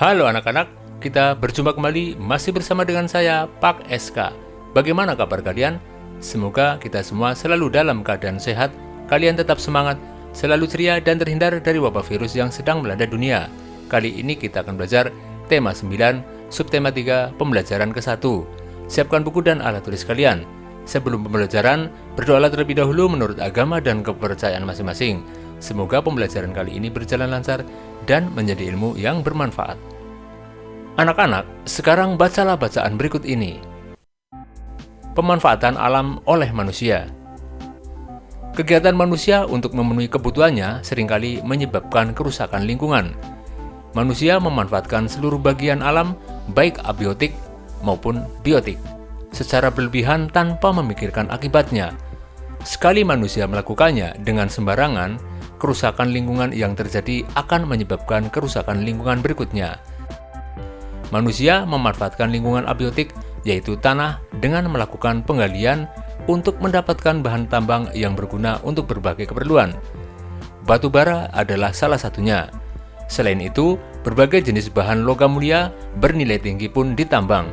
Halo anak-anak, kita berjumpa kembali masih bersama dengan saya, Pak SK. Bagaimana kabar kalian? Semoga kita semua selalu dalam keadaan sehat, kalian tetap semangat, selalu ceria dan terhindar dari wabah virus yang sedang melanda dunia. Kali ini kita akan belajar tema 9, subtema 3, pembelajaran ke-1. Siapkan buku dan alat tulis kalian. Sebelum pembelajaran, berdoalah terlebih dahulu menurut agama dan kepercayaan masing-masing. Semoga pembelajaran kali ini berjalan lancar dan menjadi ilmu yang bermanfaat. Anak-anak, sekarang bacalah bacaan berikut ini. Pemanfaatan alam oleh manusia. Kegiatan manusia untuk memenuhi kebutuhannya seringkali menyebabkan kerusakan lingkungan. Manusia memanfaatkan seluruh bagian alam, baik abiotik maupun biotik, secara berlebihan tanpa memikirkan akibatnya. Sekali manusia melakukannya dengan sembarangan, kerusakan lingkungan yang terjadi akan menyebabkan kerusakan lingkungan berikutnya. Manusia memanfaatkan lingkungan abiotik, yaitu tanah, dengan melakukan penggalian untuk mendapatkan bahan tambang yang berguna untuk berbagai keperluan. Batu bara adalah salah satunya. Selain itu, berbagai jenis bahan logam mulia bernilai tinggi pun ditambang.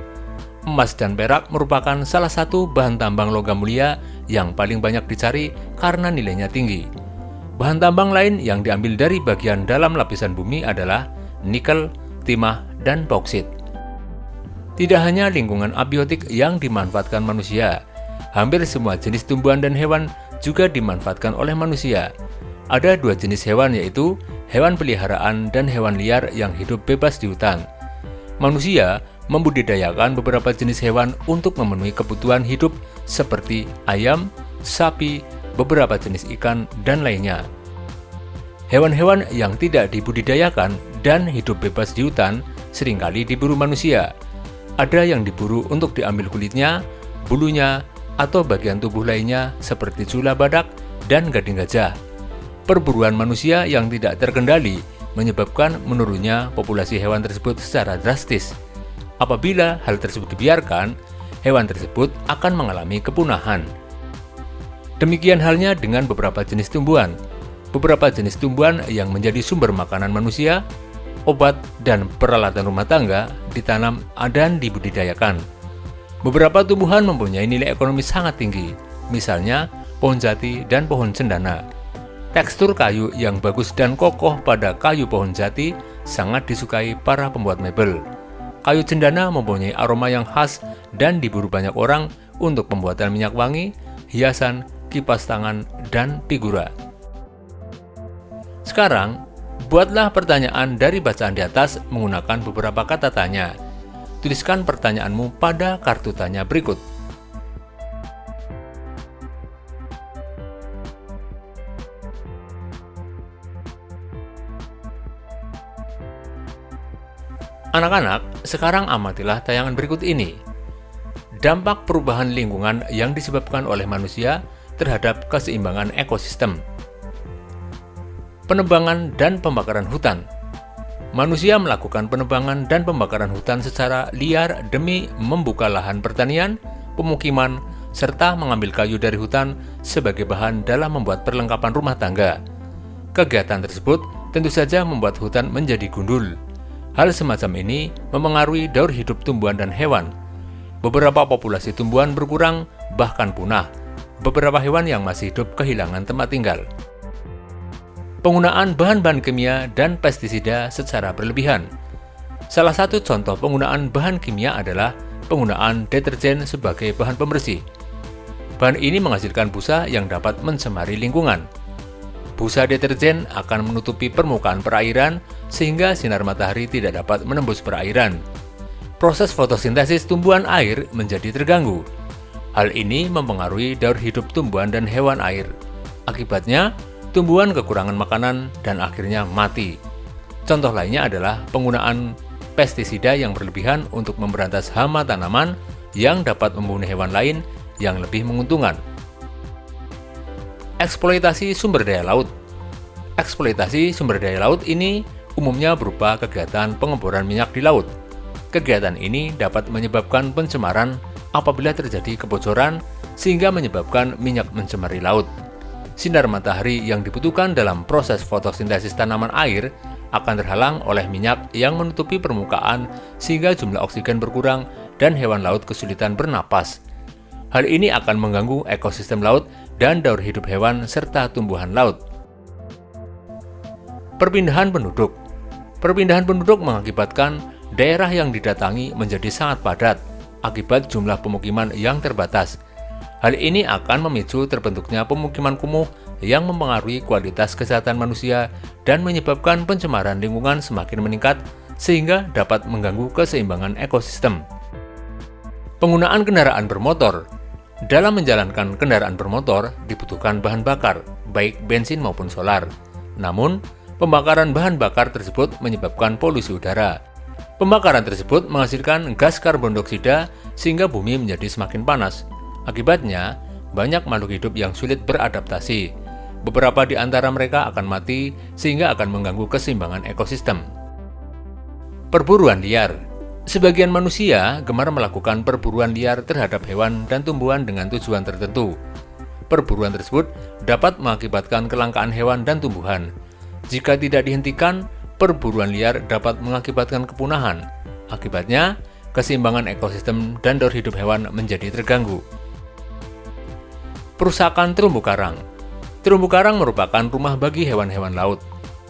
Emas dan perak merupakan salah satu bahan tambang logam mulia yang paling banyak dicari karena nilainya tinggi. Bahan tambang lain yang diambil dari bagian dalam lapisan bumi adalah nikel, timah, dan bauksit. Tidak hanya lingkungan abiotik yang dimanfaatkan manusia, hampir semua jenis tumbuhan dan hewan juga dimanfaatkan oleh manusia. Ada dua jenis hewan, yaitu hewan peliharaan dan hewan liar yang hidup bebas di hutan. Manusia membudidayakan beberapa jenis hewan untuk memenuhi kebutuhan hidup seperti ayam, sapi, beberapa jenis ikan, dan lainnya. Hewan-hewan yang tidak dibudidayakan dan hidup bebas di hutan seringkali diburu manusia. Ada yang diburu untuk diambil kulitnya, bulunya, atau bagian tubuh lainnya seperti jula badak dan gading gajah. Perburuan manusia yang tidak terkendali menyebabkan menurunnya populasi hewan tersebut secara drastis. Apabila hal tersebut dibiarkan, hewan tersebut akan mengalami kepunahan. Demikian halnya dengan beberapa jenis tumbuhan. Beberapa jenis tumbuhan yang menjadi sumber makanan manusia, obat, dan peralatan rumah tangga ditanam dan dibudidayakan. Beberapa tumbuhan mempunyai nilai ekonomi sangat tinggi, misalnya pohon jati dan pohon cendana. Tekstur kayu yang bagus dan kokoh pada kayu pohon jati sangat disukai para pembuat mebel. Kayu cendana mempunyai aroma yang khas dan diburu banyak orang untuk pembuatan minyak wangi, hiasan, kipas tangan, dan figura. Sekarang, buatlah pertanyaan dari bacaan di atas menggunakan beberapa kata tanya. Tuliskan pertanyaanmu pada kartu tanya berikut. Anak-anak, sekarang amatilah tayangan berikut ini. Dampak perubahan lingkungan yang disebabkan oleh manusia terhadap keseimbangan ekosistem. Penebangan dan pembakaran hutan. Manusia melakukan penebangan dan pembakaran hutan secara liar demi membuka lahan pertanian, pemukiman, serta mengambil kayu dari hutan sebagai bahan dalam membuat perlengkapan rumah tangga. Kegiatan tersebut tentu saja membuat hutan menjadi gundul. Hal semacam ini memengaruhi daur hidup tumbuhan dan hewan. Beberapa populasi tumbuhan berkurang, bahkan punah. Beberapa hewan yang masih hidup kehilangan tempat tinggal. Penggunaan bahan-bahan kimia dan pestisida secara berlebihan. Salah satu contoh penggunaan bahan kimia adalah penggunaan deterjen sebagai bahan pembersih. Bahan ini menghasilkan busa yang dapat mencemari lingkungan. Busa deterjen akan menutupi permukaan perairan sehingga sinar matahari tidak dapat menembus perairan. Proses fotosintesis tumbuhan air menjadi terganggu. Hal ini mempengaruhi daur hidup tumbuhan dan hewan air. Akibatnya, tumbuhan kekurangan makanan dan akhirnya mati. Contoh lainnya adalah penggunaan pestisida yang berlebihan untuk memberantas hama tanaman yang dapat membunuh hewan lain yang lebih menguntungkan. Eksploitasi sumber daya laut. Eksploitasi sumber daya laut ini umumnya berupa kegiatan pengeboran minyak di laut. Kegiatan ini dapat menyebabkan pencemaran apabila terjadi kebocoran sehingga menyebabkan minyak mencemari laut. Sinar matahari yang dibutuhkan dalam proses fotosintesis tanaman air akan terhalang oleh minyak yang menutupi permukaan sehingga jumlah oksigen berkurang dan hewan laut kesulitan bernapas. Hal ini akan mengganggu ekosistem laut dan daur hidup hewan serta tumbuhan laut. Perpindahan penduduk. Perpindahan penduduk mengakibatkan daerah yang didatangi menjadi sangat padat akibat jumlah pemukiman yang terbatas. Hal ini akan memicu terbentuknya pemukiman kumuh yang mempengaruhi kualitas kesehatan manusia dan menyebabkan pencemaran lingkungan semakin meningkat sehingga dapat mengganggu keseimbangan ekosistem. Penggunaan kendaraan bermotor. Dalam menjalankan kendaraan bermotor dibutuhkan bahan bakar, baik bensin maupun solar. Namun, pembakaran bahan bakar tersebut menyebabkan polusi udara. Pembakaran tersebut menghasilkan gas karbon dioksida sehingga bumi menjadi semakin panas. Akibatnya, banyak makhluk hidup yang sulit beradaptasi. Beberapa di antara mereka akan mati sehingga akan mengganggu keseimbangan ekosistem. Perburuan liar. Sebagian manusia gemar melakukan perburuan liar terhadap hewan dan tumbuhan dengan tujuan tertentu. Perburuan tersebut dapat mengakibatkan kelangkaan hewan dan tumbuhan. Jika tidak dihentikan, perburuan liar dapat mengakibatkan kepunahan. Akibatnya, keseimbangan ekosistem dan daur hidup hewan menjadi terganggu. Perusakan terumbu karang. Terumbu karang merupakan rumah bagi hewan-hewan laut.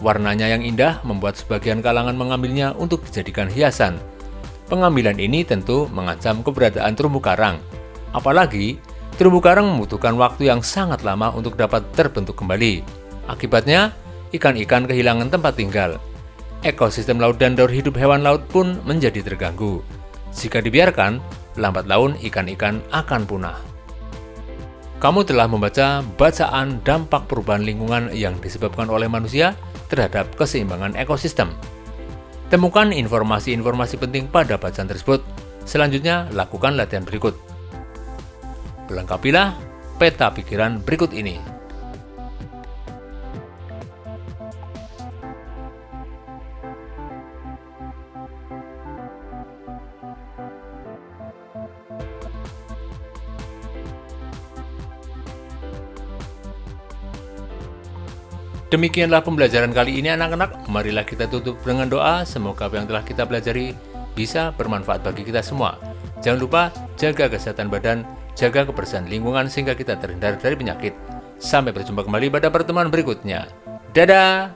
Warnanya yang indah membuat sebagian kalangan mengambilnya untuk dijadikan hiasan. Pengambilan ini tentu mengancam keberadaan terumbu karang. Apalagi, terumbu karang membutuhkan waktu yang sangat lama untuk dapat terbentuk kembali. Akibatnya, ikan-ikan kehilangan tempat tinggal. Ekosistem laut dan daur hidup hewan laut pun menjadi terganggu. Jika dibiarkan, lambat laun ikan-ikan akan punah. Kamu telah membaca bacaan dampak perubahan lingkungan yang disebabkan oleh manusia terhadap keseimbangan ekosistem. Temukan informasi-informasi penting pada bacaan tersebut. Selanjutnya, lakukan latihan berikut. Lengkapilah peta pikiran berikut ini. Demikianlah pembelajaran kali ini anak-anak. Marilah kita tutup dengan doa. Semoga apa yang telah kita pelajari bisa bermanfaat bagi kita semua. Jangan lupa jaga kesehatan badan, jaga kebersihan lingkungan sehingga kita terhindar dari penyakit. Sampai berjumpa kembali pada pertemuan berikutnya. Dadah!